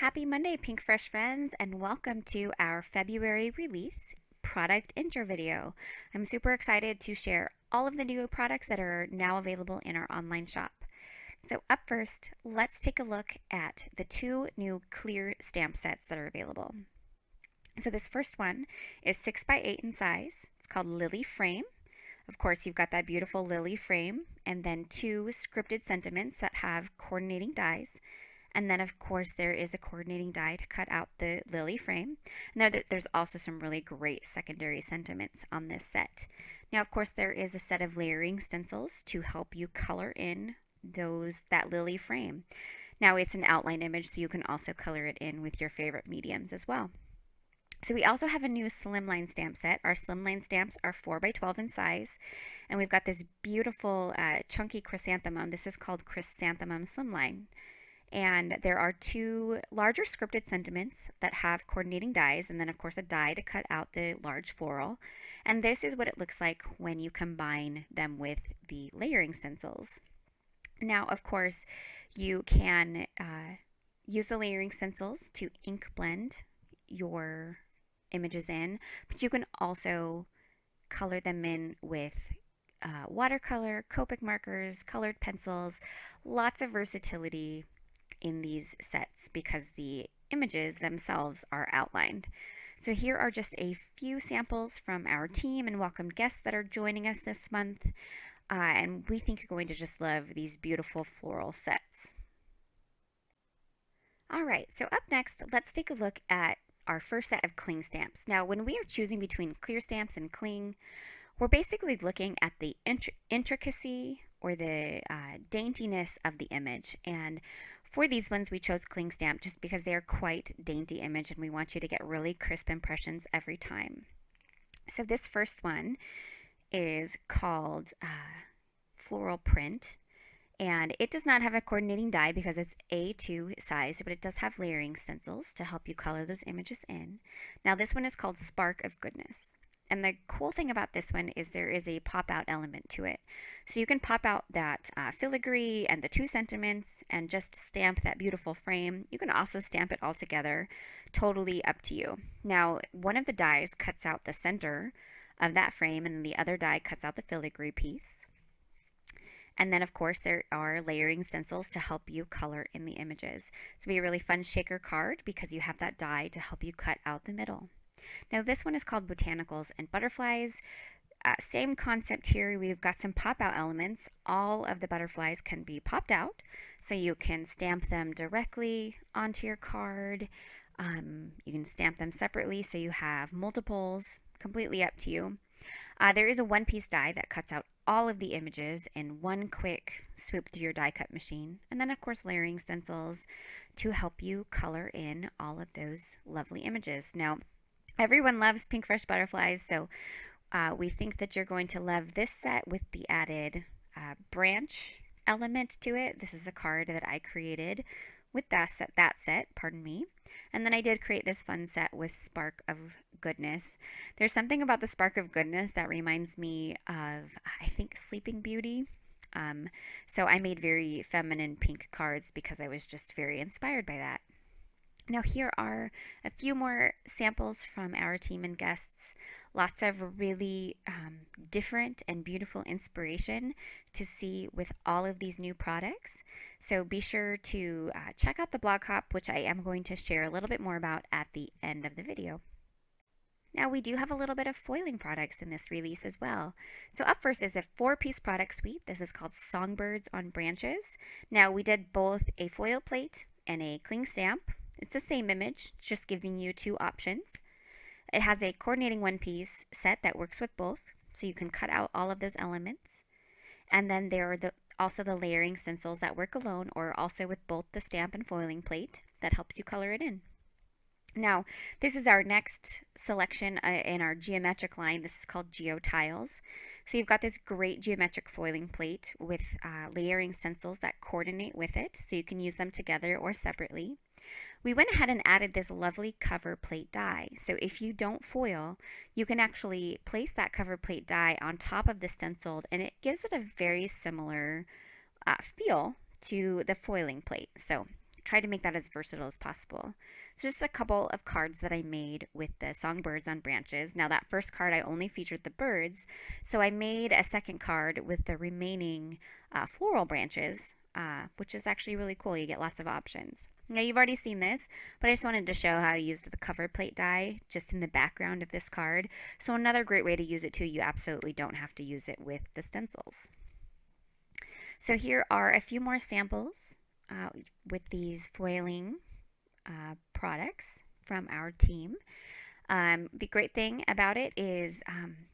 Happy Monday, Pinkfresh friends, and welcome to our February release product intro video. I'm super excited to share all of the new products that are now available in our online shop. So up first, let's take a look at the two new clear stamp sets that are available. So this first one is 6x8 in size. It's called Lily Frame. Of course, you've got that beautiful lily frame and then two scripted sentiments that have coordinating dies. And then, of course, there is a coordinating die to cut out the lily frame. Now, there's also some really great secondary sentiments on this set. Now, of course, there is a set of layering stencils to help you color in that lily frame. Now, it's an outline image, so you can also color it in with your favorite mediums as well. So we also have a new slimline stamp set. Our slimline stamps are 4x12 in size. And we've got this beautiful chunky chrysanthemum. This is called Chrysanthemum Slimline. And there are two larger scripted sentiments that have coordinating dies, and then of course a die to cut out the large floral. And this is what it looks like when you combine them with the layering stencils. Now, of course, you can use the layering stencils to ink blend your images in, but you can also color them in with watercolor, Copic markers, colored pencils, lots of versatility in these sets because the images themselves are outlined. So here are just a few samples from our team and welcome guests that are joining us this month. And we think you're going to just love these beautiful floral sets. All right, so up next, let's take a look at our first set of cling stamps. Now, when we are choosing between clear stamps and cling, we're basically looking at the intricacy or the daintiness of the image. And for these ones, we chose cling stamp just because they are quite dainty image and we want you to get really crisp impressions every time. So this first one is called Floral Print. And it does not have a coordinating die because it's A2 size, but it does have layering stencils to help you color those images in. Now this one is called Spark of Goodness. And the cool thing about this one is there is a pop-out element to it. So you can pop out that filigree and the two sentiments and just stamp that beautiful frame. You can also stamp it all together, totally up to you. Now, one of the dies cuts out the center of that frame and the other die cuts out the filigree piece. And then, of course, there are layering stencils to help you color in the images. It's going to be a really fun shaker card because you have that die to help you cut out the middle. Now this one is called Botanicals and Butterflies. Same concept here. We've got some pop-out elements. All of the butterflies can be popped out, so you can stamp them directly onto your card. You can stamp them separately, so you have multiples. Completely up to you. There is a one-piece die that cuts out all of the images in one quick swoop through your die cut machine. And then, of course, layering stencils to help you color in all of those lovely images. Now, everyone loves Pinkfresh butterflies, so we think that you're going to love this set with the added branch element to it. This is a card that I created with that set, pardon me. And then I did create this fun set with Spark of Goodness. There's something about the Spark of Goodness that reminds me of, I think, Sleeping Beauty. So I made very feminine pink cards because I was just very inspired by that. Now here are a few more samples from our team and guests. Lots of really different and beautiful inspiration to see with all of these new products. So be sure to check out the blog hop, which I am going to share a little bit more about at the end of the video. Now we do have a little bit of foiling products in this release as well. So up first is a 4-piece product suite. This is called Songbirds on Branches. Now we did both a foil plate and a cling stamp. It's the same image, just giving you two options. It has a coordinating one-piece set that works with both, so you can cut out all of those elements. And then there are also the layering stencils that work alone or also with both the stamp and foiling plate that helps you color it in. Now, this is our next selection in our geometric line. This is called Geo Tiles. So you've got this great geometric foiling plate with layering stencils that coordinate with it, so you can use them together or separately. We went ahead and added this lovely cover plate die. So if you don't foil, you can actually place that cover plate die on top of the stenciled, and it gives it a very similar feel to the foiling plate. So tried to make that as versatile as possible. So just a couple of cards that I made with the songbirds on branches. Now that first card I only featured the birds, so I made a second card with the remaining floral branches, which is actually really cool. You get lots of options. Now you've already seen this, but I just wanted to show how I used the cover plate die just in the background of this card. So another great way to use it too, you absolutely don't have to use it with the stencils. So here are a few more samples with these foiling products from our team. The great thing about it is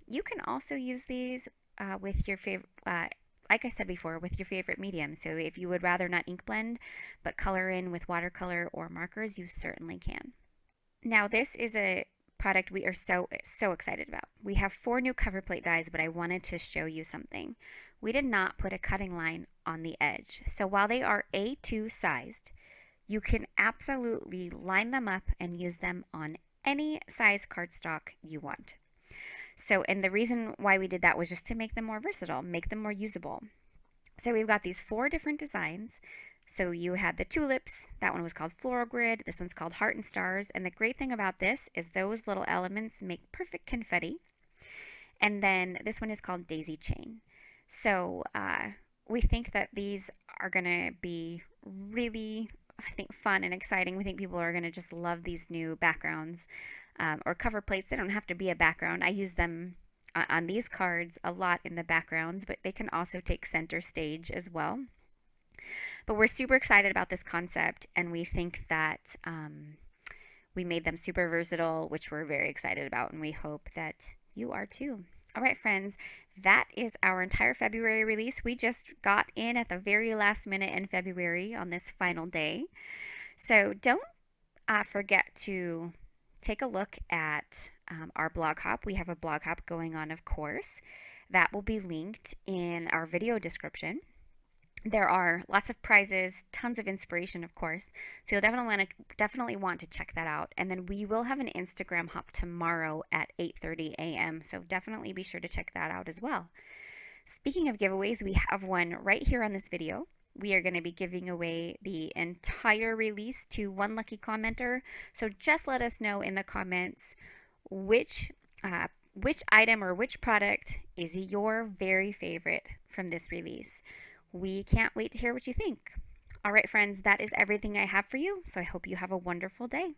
you can also use these with your favorite, like I said before, with your favorite medium. So if you would rather not ink blend, but color in with watercolor or markers, you certainly can. Now this is a product we are so excited about. We have 4 new cover plate dies, but I wanted to show you something. We did not put a cutting line on the edge. So while they are A2 sized, you can absolutely line them up and use them on any size cardstock you want. So, and the reason why we did that was just to make them more versatile, make them more usable. So we've got these 4 different designs. So you had the tulips, that one was called Floral Grid, this one's called Heart and Stars, and the great thing about this is those little elements make perfect confetti. And then this one is called Daisy Chain. So we think that these are going to be really, I think, fun and exciting. We think people are going to just love these new backgrounds or cover plates. They don't have to be a background. I use them on these cards a lot in the backgrounds, but they can also take center stage as well. But we're super excited about this concept, and we think that we made them super versatile, which we're very excited about, and we hope that you are too. All right, friends, that is our entire February release. We just got in at the very last minute in February on this final day. So don't forget to take a look at our blog hop. We have a blog hop going on, of course. That will be linked in our video description. There are lots of prizes, tons of inspiration, of course. So you'll definitely want to check that out. And then we will have an Instagram hop tomorrow at 8:30 a.m. So definitely be sure to check that out as well. Speaking of giveaways, we have one right here on this video. We are going to be giving away the entire release to one lucky commenter. So just let us know in the comments which item or which product is your very favorite from this release. We can't wait to hear what you think. All right, friends, that is everything I have for you. So I hope you have a wonderful day.